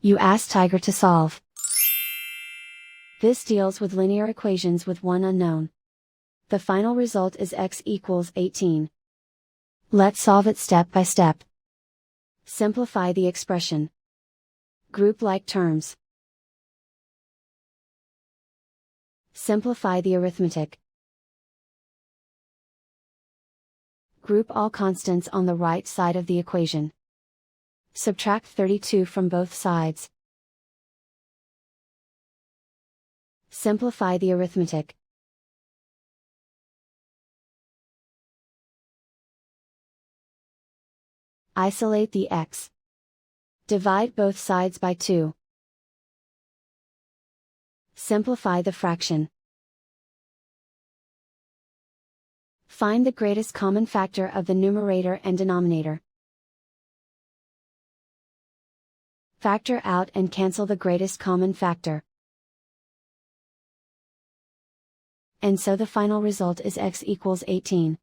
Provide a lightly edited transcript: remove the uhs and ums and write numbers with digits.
You ask Tiger to solve. This deals with linear equations with one unknown. The final result is x equals 18. Let's solve it step by step. Simplify the expression. Group like terms. Simplify the arithmetic. Group all constants on the right side of the equation. Subtract 32 from both sides. Simplify the arithmetic. Isolate the x. Divide both sides by 2. Simplify the fraction. Find the greatest common factor of the numerator and denominator. Factor out and cancel the greatest common factor. And so the final result is x equals 18.